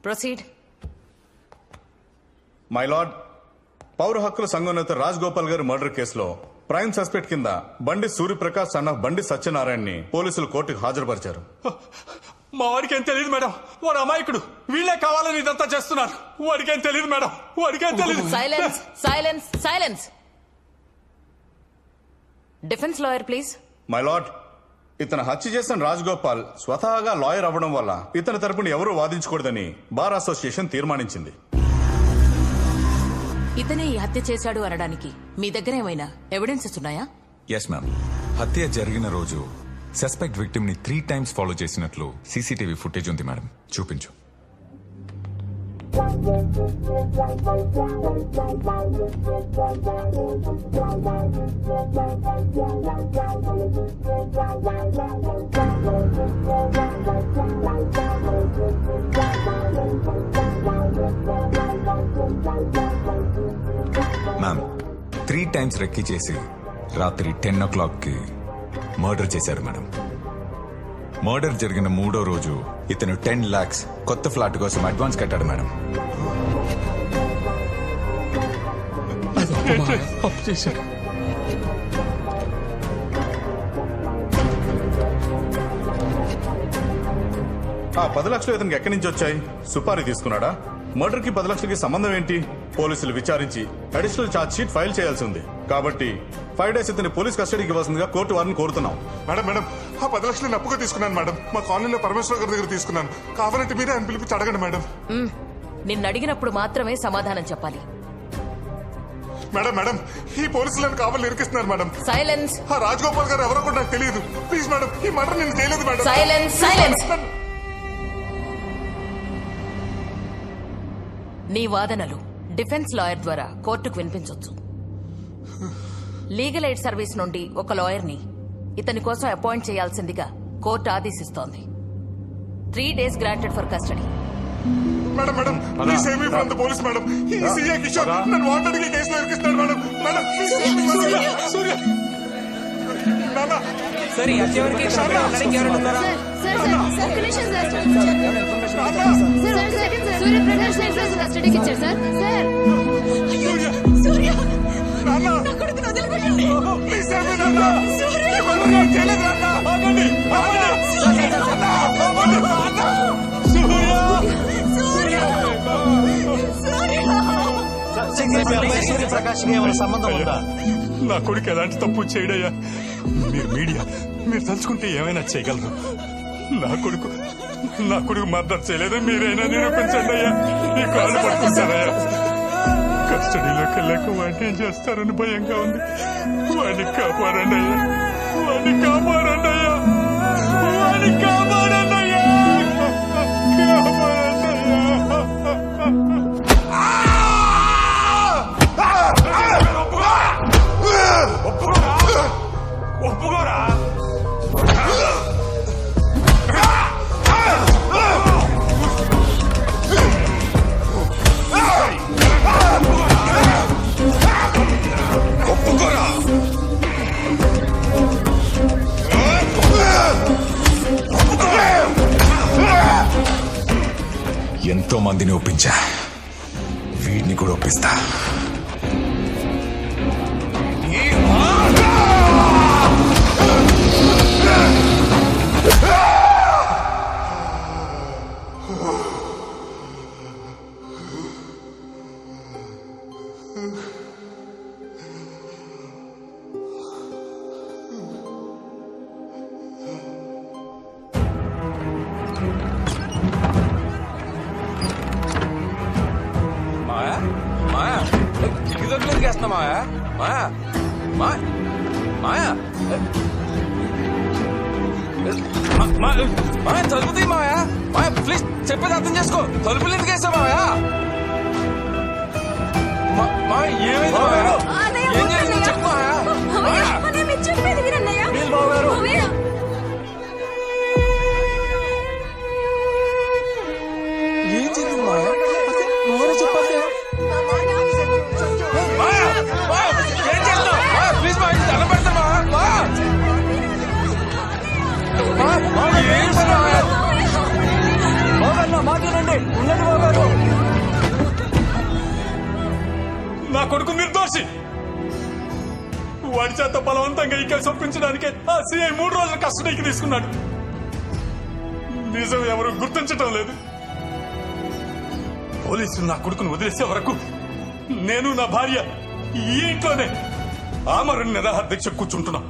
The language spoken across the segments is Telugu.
ప్రొసీడ్. మై లార్డ్, పౌర హక్కుల సంఘోన్నత రాజ్ గోపాల్ గారి మర్డర్ కేసులో ప్రైమ్ సస్పెక్ట్ కింద బండి సూర్యప్రకాష్ సన్ ఆఫ్ బండి సత్యనారాయణ ని పోలీసులు కోర్టుకు హాజరుపరిచారు. మా వాడికి ఏం తెలియదు మేడం, వాడు అమాయకుడు. వీళ్ళే కావాలని ఇదంతా చేస్తున్నారు. వాడికి ఏం తెలియదు మేడం, వాడికి ఏం తెలియదు. Silence silence silence. Defence lawyer please. My lord, ఇతను హత్య చేసిన రాజ్ గోపాల్ స్వతహాగా లాయర్ అవ్వడం వల్ల ఇతని తరపున ఎవరూ వాదించకూడదని బార్ అసోసియేషన్ తీర్మానించింది. ఇతనే ఈ హత్య చేశాడు అనడానికి మీ దగ్గర ఏమైనా ఎవిడెన్సెస్ ఉన్నాయా? Yes ma'am. హత్య జరిగిన రోజు సస్పెక్ట్ విక్టిమ్ ని 3 times ఫాలో చేసినట్లు సీసీటీవీ ఫుటేజ్ ఉంది మేడం. చూపించు. మ్యామ్, 3 times రెక్కి చేసి రాత్రి 10 o'clockకి మర్డర్ చేశారు మేడం. మర్డర్ జరిగిన 3వ రోజు ఇతను 10 lakhs కొత్త ఫ్లాట్ కోసం అడ్వాన్స్ కట్టాడు మేడం. ఆ 10 లక్షలు ఇతనికి ఎక్కడి నుంచి వచ్చాయి? సుపారీ తీసుకున్నాడా? మర్డర్ కి 10 లక్షలకి సంబంధం ఏంటి? పోలీసులు విచారించి అడిషనల్ ఛార్జ్ షీట్ ఫైల్ చేయాల్సి ఉంది. కాబట్టి 5 days ఇతని పోలీస్ కస్టడీకి ఇవ్వాల్సిందిగా కోర్టు వారిని కోరుతున్నాం. మేడం ఆ 10 లక్షలు అప్పుగా తీసుకున్నాను మేడం. మా కాలనీలో పరమేశ్వర గారి దగ్గర తీసుకున్నాను. కావాలంటే మీరే ఆయన పిలిపించి అడగండి మేడం. నిన్ను అడిగినప్పుడు మాత్రమే సమాధానం చెప్పాలి. మేడం ఈ పోలీసులను కావాలని ఇరికిస్తున్నారు మేడం. సైలెన్స్. ఆ రాజగోపాల్ గారు ఎవరో కూడా నాకు తెలియదు. ప్లీజ్ మేడం, ఈ మర్డర్ నేను చేయలేదు మేడం. Silence silence. నీ వాదనలు డిఫెన్స్ లాయర్ ద్వారా కోర్టుకు వినిపించొచ్చు. లీగల్ ఎయిడ్ సర్వీస్ నుండి ఒక లాయర్ ని ఇతని కోసం అపాయింట్ చేయాల్సిందిగా కోర్టు ఆదేశిస్తోంది. 3 days granted for custody. Madam please save me from the police madam. ఈ సీఏ కిషోర్ నన్ను వాంటెడ్ గా కేసులో ఇరికిస్తున్నాడు మేడం. మేడం ప్లీజ్ సూర్య నాన్న సరే అచ్చేవరికి క్షమగా ఉండడానికి ఎవరైనా ఉన్నారా? సూర్యప్రకాష్ కస్టడీకి ఇచ్చారు సార్. సూర్య నాన్న నా కొడుకుని వదిలిపెట్టండి. ప్లీజ్ సేవ్ మీ నాన్న. సూర్య నేను చేయలేదు నాన్న. ఆగండి సూర్యప్రకాష్ కి ఏమైనా సంబంధం ఉందా? నా కొడుకు ఎలాంటి తప్పు చేయడయ్యా. మీరు మీడియా, మీరు తలుచుకుంటే ఏమైనా చేయగలరు. నా కొడుకు మర్డర్ చేయలేదని మీరైనా నిరూపించండి అయ్యా. ఈ కాళ్ళు పట్టుకుంటారయ్యా. కస్టడీలోకి వెళ్ళాక వాడిని ఏం చేస్తారని భయంగా ఉంది. వాడిని కాపాడండి అయ్యా, వాడిని కాపాడండి అయ్యా, వాడిని కాపాడండి అయ్యా, కాపాడండి అయ్యా. ఒప్పుకోరా? ఎంతో మందిని ఒప్పించా, వీడిని కూడా ఒప్పిస్తా. మాయా మాయా మాయా మాయా మాయా తలుపుతీ మాయా. మాయా ప్లీజ్ చెప్పేది అర్థం చేసుకో. తలుపులు ఎందుకు వేస్తావు మాయా? మాయా ఏమైంది మాయా? ఏం జరిగిందో చెప్పు మాయా. ఏం జరిగింది మాయా? నువ్వే చెప్పాలి. ప్లీజ్ మా ఇంటి దండం పెడతా మాట్లాడండి. ఉన్నది వాడి చేత బలవంతంగా ఈ కేసు ఒప్పించడానికే ఆ సిఐ 3 రోజులు కస్టడీకి తీసుకున్నాడు. నిజం ఎవరు గుర్తించటం లేదు. పోలీసులు నా కొడుకును వదిలేసే వరకు నేను నా భార్య ఈ ఇంట్లోనే ఆమరణ నిరాహార దీక్ష కూర్చుంటున్నా.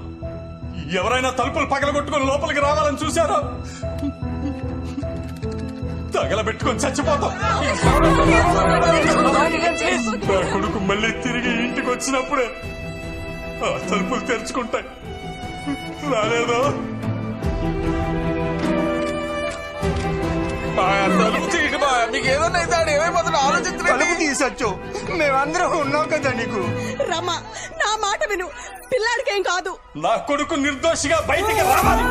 ఎవరైనా తలుపులు పగలగొట్టుకుని లోపలికి రావాలని చూశారా? తగలబెట్టుకొని చచ్చిపోతాం. నా కొడుకు మళ్ళీ తిరిగి ఇంటికి వచ్చినప్పుడే ఆ తలుపులు తెరుచుకుంటాయి. రాలేదో తలుపు తీయండి బాయ్. మీకు ఏదన్నా అయితే ఆడు ఏమైపోతున్నా ఆలోచించలేదు. తీసొచ్చు, మేమందరం ఉన్నాం కదా నీకు. రమ్మా, నా మాట విను, పిల్లాడికేం కాదు. నా కొడుకు నిర్దోషిగా బయటికి రావాలి.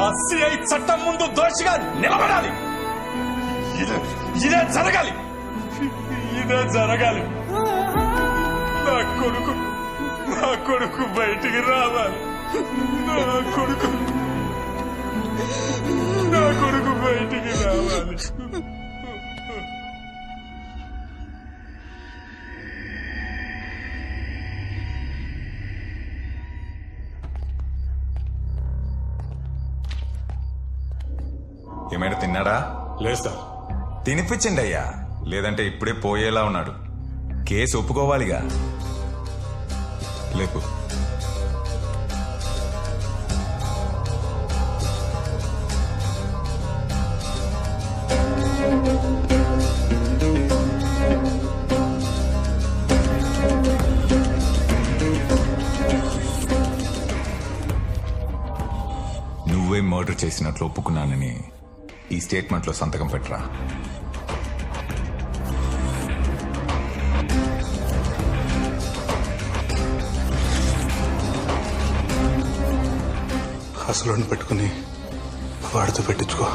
ఆ సిఐ చట్టం ముందు దోషిగా నిలబడాలి. ఇదే జరగాలి. ఇదే జరగాలి. నా కొడుకు బయటికి రావాలి. నా కొడుకు బయటికి రావాలి. ఏమైనా తిన్నాడా? లేదు సార్. తినిపించండి అయ్యా, లేదంటే ఇప్పుడే పోయేలా ఉన్నాడు. కేసు ఒప్పుకోవాలిగా. లేపు. నువ్వే మర్డర్ చేసినట్లు ఒప్పుకున్నానని ఈ స్టేట్మెంట్ లో సంతకం పెట్టరా. అసలు పెట్టుకుని వాడితో పెట్టించుకో.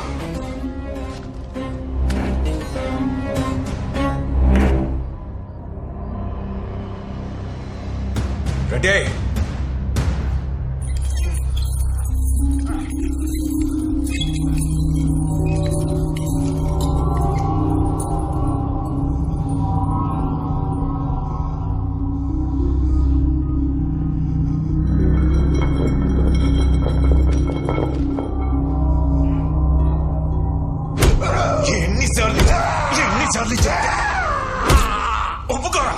రెడీ. ఎన్నిసార్లు ఒప్పుకోరా?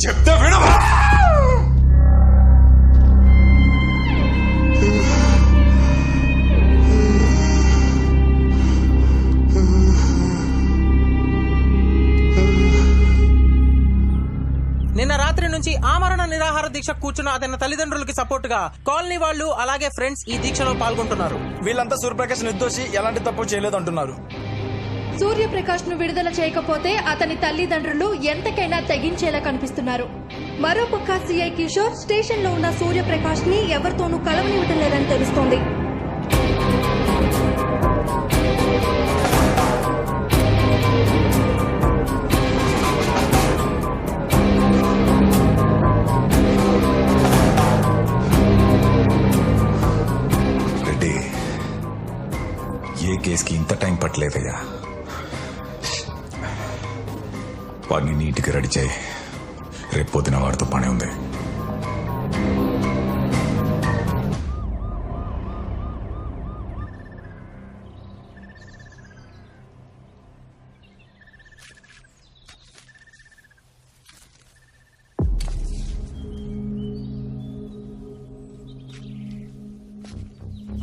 చెప్తే వినవా? నిన్న రాత్రి నుంచి ఆమరణ నిరాహార దీక్ష కూర్చున్న అతని తల్లిదండ్రులకి సపోర్ట్ గా కాలనీ వాళ్ళు అలాగే ఫ్రెండ్స్ ఈ దీక్షలో పాల్గొంటున్నారు. వీళ్ళంతా సూర్యప్రకాష్ నిర్దోషి, ఎలాంటి తప్పు చేయలేదు అంటున్నారు. సూర్యప్రకాష్ ను విడుదల చేయకపోతే అతని తల్లిదండ్రులు ఎంతకైనా తెగించేలా కనిపిస్తున్నారు. మరోపక్క సిఐ కిషోర్ స్టేషన్ లో ఉన్న సూర్యప్రకాష్ ని ఎవరితోనూ కలవనివ్వటం లేదని తెలుస్తోంది. రెడ్డి, ఏ కేసుకి ఇంత టైం పట్టలేదయ్యా. వాడిని నీట్గా రెడీ చేయి. రేపు పొద్దున వాడితో పని ఉంది.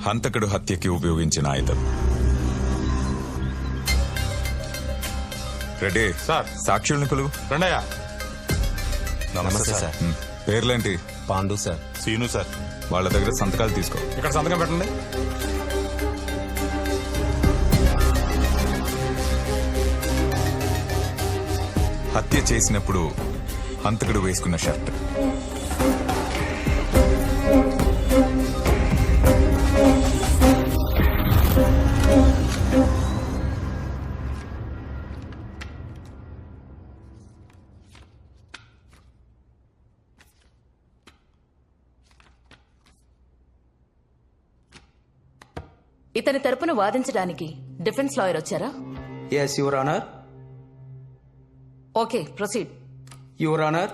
హంతకుడు హత్యకి ఉపయోగించిన ఆయుధం. రెడ్డి సార్. సాక్షుల్ని పిలువు. రండయ్యా. నమస్తే సార్. పేర్లేంటి? పాండు సార్. సీను సార్. వాళ్ళ దగ్గర సంతకాలు తీసుకో. ఇక్కడ సంతకం పెట్టండి. హత్య చేసినప్పుడు హంతకుడు వేసుకున్న షర్ట్. ఇతని తరపున వాదించడానికి డిఫెన్స్ లాయర్ వచ్చారా? Yes your honour. Okay, proceed. Your honour,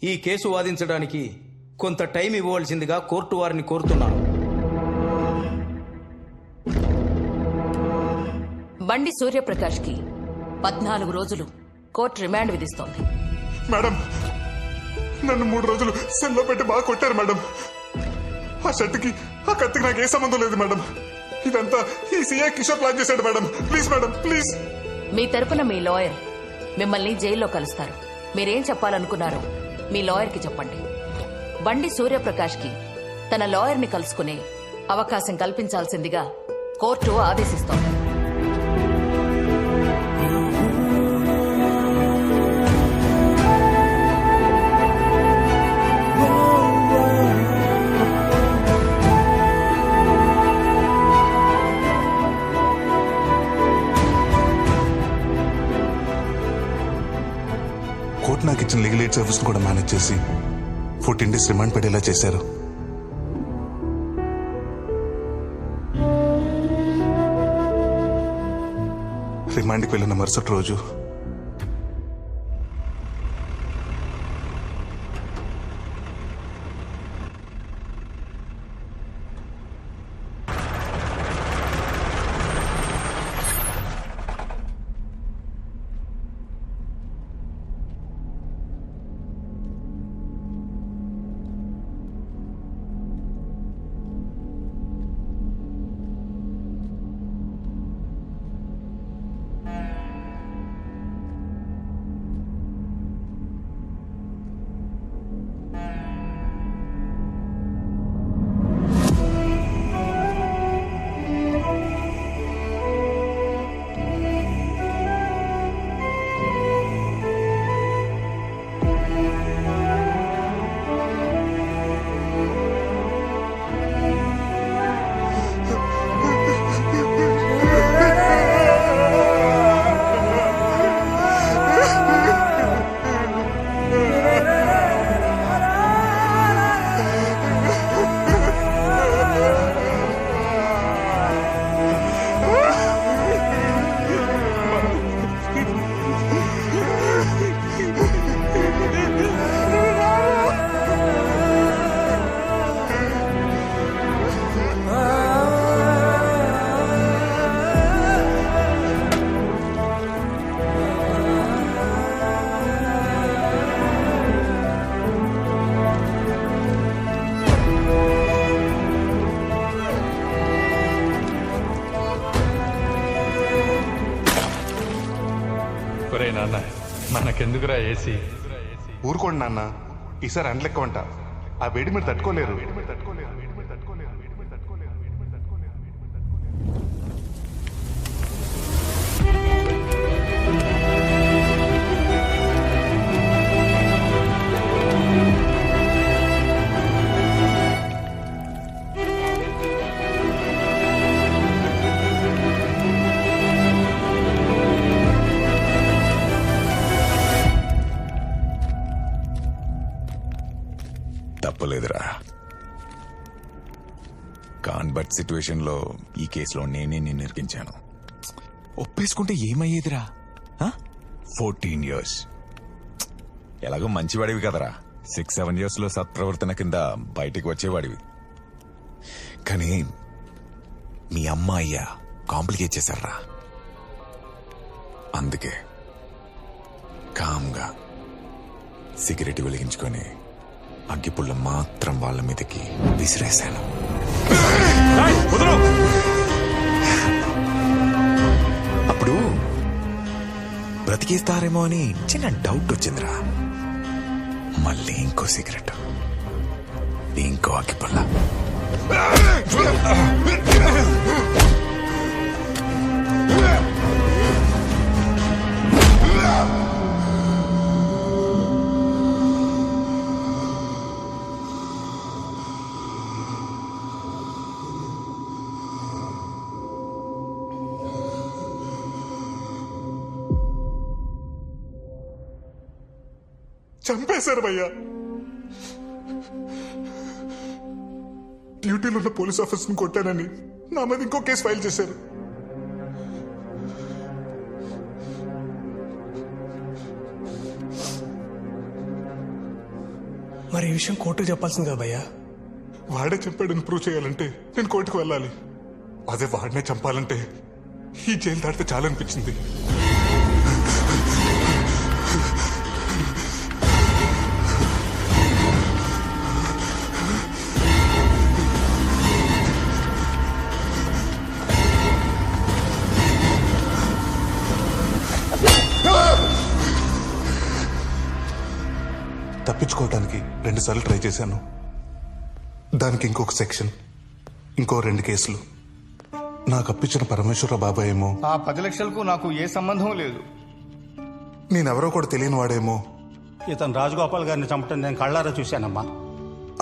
ఈ కేసు వాదించడానికి కొంత టైం ఇవ్వవలసిందిగా కోర్టు వారిని కోరుతున్నాను. బండి సూర్యప్రకాష్ కి 14 రోజులు కోర్టు రిమాండ్ విధిస్తోంది. మేడం, నన్ను 3 రోజులు సెల్లో పెట్టి బాగా కొట్టారు మేడం. ఆ షర్ట్కి ఆ కత్తికి నాకు ఏ సంబంధం లేదు మేడం. ఇదంతా ఈ సీఐ కిషోర్ ప్లాన్ చేశాడు మేడం. Please madam, please. మీ తరపున మీ లాయర్ మిమ్మల్ని జైల్లో కలుస్తారు. మీరేం చెప్పాలనుకున్నారో మీ లాయర్కి చెప్పండి. బండి సూర్యప్రకాష్ కి తన లాయర్ని కలుసుకునే అవకాశం కల్పించాల్సిందిగా కోర్టు ఆదేశిస్తోంది. కోర్టు నాకు ఇచ్చిన లీగల్ ఎయిడ్ సర్వీస్ కూడా మేనేజ్ చేసి 14 days రిమాండ్ పడేలా చేశారు. రిమాండ్కి వెళ్ళిన మరుసటి రోజు ఒరే నాన్న, మనకెందుకురా ఏసీ? ఊరుకోండి నాన్న, ఈసారి అండ్లెక్కవంట. ఆ వేడి మీరు తట్టుకోలేరు. తప్పలేదురా. కాన్బర్ట్ సిచ్యువేషన్ లో ఈ కేసులో నేనే నిన్ను ఇరికించాను. ఒప్పేసుకుంటే ఏమయ్యేదిరా? 14 years. ఎలాగో మంచివాడివి కదరా. 6-7 years లో సత్ప్రవర్తన కింద బయటికి వచ్చేవాడివి. కానీ మీ అమ్మ అయ్యా కాంప్లికేట్ చేశారా. అందుకే కామ్గా సిగరెట్ వెలిగించుకొని అగ్గిపుల్ల మాత్రం వాళ్ళ మీదకి విసిరేశాను. అప్పుడు బ్రతికేస్తారేమో అని చిన్న డౌట్ వచ్చిందిరా. మళ్ళీ ఇంకో సిగరెట్, ఇంకో అగ్గిపుల్ల. చంపేశారు భయ్యా. డ్యూటీలో ఉన్న పోలీస్ ఆఫీసర్ని కొట్టానని నా మీద ఇంకో కేసు ఫైల్ చేశారు. మరి ఈ విషయం కోర్టుకు చెప్పాల్సింది కదా భయ్యా. వాడే చంపాడని ప్రూవ్ చేయాలంటే నేను కోర్టుకు వెళ్ళాలి. అదే వాడినే చంపాలంటే ఈ జైలు దాటితే చాలనిపించింది. తప్పించుకోవటానికి 2 సార్లు ట్రై చేశాను. దానికి ఇంకొక సెక్షన్, ఇంకో 2 కేసులు. నాకు అప్పించిన పరమేశ్వర బాబాయ్ ఏమో ఆ 10 లక్షలకు నాకు ఏ సంబంధం లేదు. నేనెవరో కూడా తెలియని వాడేమో. ఇతను రాజగోపాల్ గారిని చంపటం నేను కళ్ళారా చూశానమ్మా.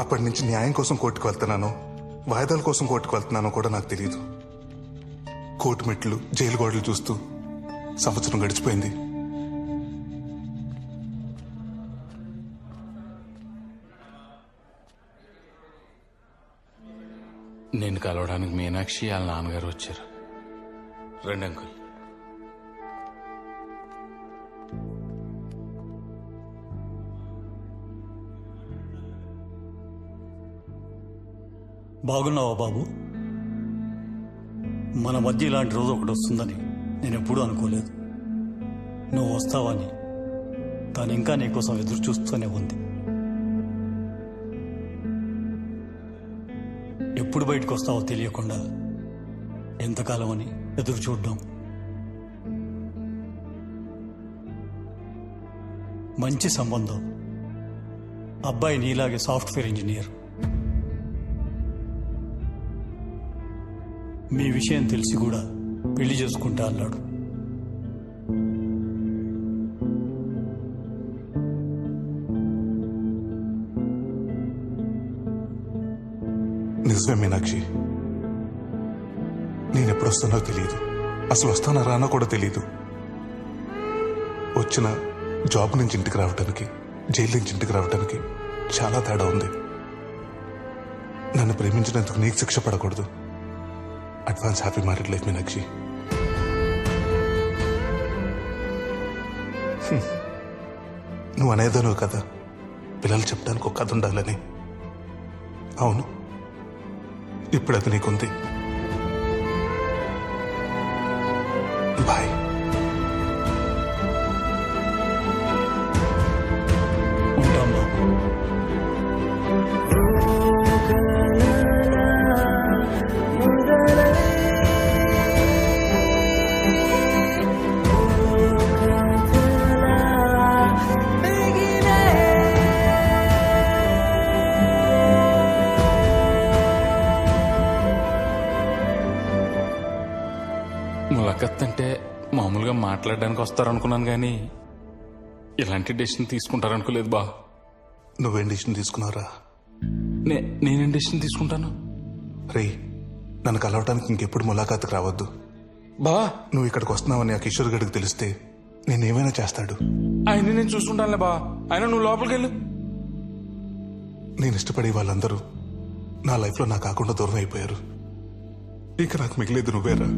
అప్పటి నుంచి న్యాయం కోసం కోర్టుకు వెళ్తున్నానో వాయిదాల కోసం కోర్టుకు వెళ్తున్నానో కూడా నాకు తెలియదు. కోర్టు మెట్లు, జైలు గోడలు చూస్తూ సంవత్సరం గడిచిపోయింది. నేను కలవడానికి మీనాక్షి వాళ్ళ నాన్నగారు వచ్చారు. రండి అంకుల్. బాగున్నావా బాబు? మన మధ్య ఇలాంటి రోజు ఒకటి వస్తుందని నేను ఎప్పుడూ అనుకోలేదు. నువ్వు వస్తావని తను ఇంకా నీకోసం ఎదురు చూస్తూనే ఉంది. ఎప్పుడు బయటకు వస్తావో తెలియకుండా ఎంతకాలం అని ఎదురు చూడ్డాం. మంచి సంబంధం. అబ్బాయి నీలాగే సాఫ్ట్వేర్ ఇంజనీర్. మీ విషయం తెలిసి కూడా పెళ్లి చేసుకుంటా అన్నాడు. నిజమే మీనాక్షి, నేనెప్పుడు వస్తానో తెలియదు. అసలు వస్తానా రానో కూడా తెలియదు. వచ్చిన జాబ్ నుంచి ఇంటికి రావడానికి, జైలు నుంచి ఇంటికి రావడానికి చాలా తేడా ఉంది. నన్ను ప్రేమించినందుకు నీకు శిక్ష పడకూడదు. Advance happy married life Meenakshi. నువ్వు అనేదను కదా, పిల్లలు చెప్పడానికి ఒక కథ ఉండాలని. అవును, ఇప్పుడు అది నీకుంది. బాయ్. ఉంటాం బాబు. ములకత్ అంటే మామూలుగా మాట్లాడడానికి వస్తారనుకున్నాను కానీ ఇలాంటి డెసిషన్ తీసుకుంటారనుకోలేదు బా. నువ్వేం డెసిషన్ తీసుకున్నారా? నేనేం డెసిషన్ తీసుకుంటాను? రే, నన్ను కలవటానికి ఇంకెప్పుడు ములాఖాతుకు రావద్దు బా. నువ్వు ఇక్కడికి వస్తున్నావని ఆ కిషోర్ గడికి తెలిస్తే నేనేమైనా చేస్తాడు. ఆయన నేను చూసుకుంటానులే బా. ఆయన నువ్వు లోపలికి వెళ్ళు. నేను ఇష్టపడే వాళ్ళందరూ నా లైఫ్లో నా కాకుండా దూరం అయిపోయారు. ఇక నాకు మిగిలేదు నువ్వేరా.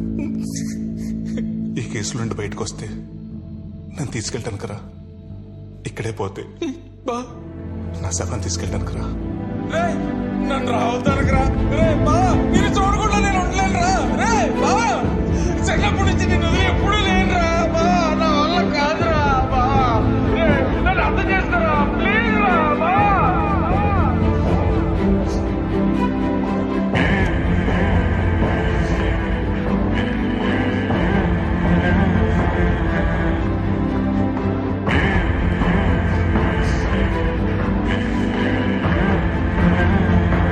ఈ కేసుల నుండి బయటకు వస్తే నన్ను తీసుకెళ్ళటానికి రా. ఇక్కడే పోతే నా శవాన్ని తీసుకెళ్ళటానికి రా. నన్ను రావద్దానికి రా. చూడకుండా నేను ఉండలేను రా.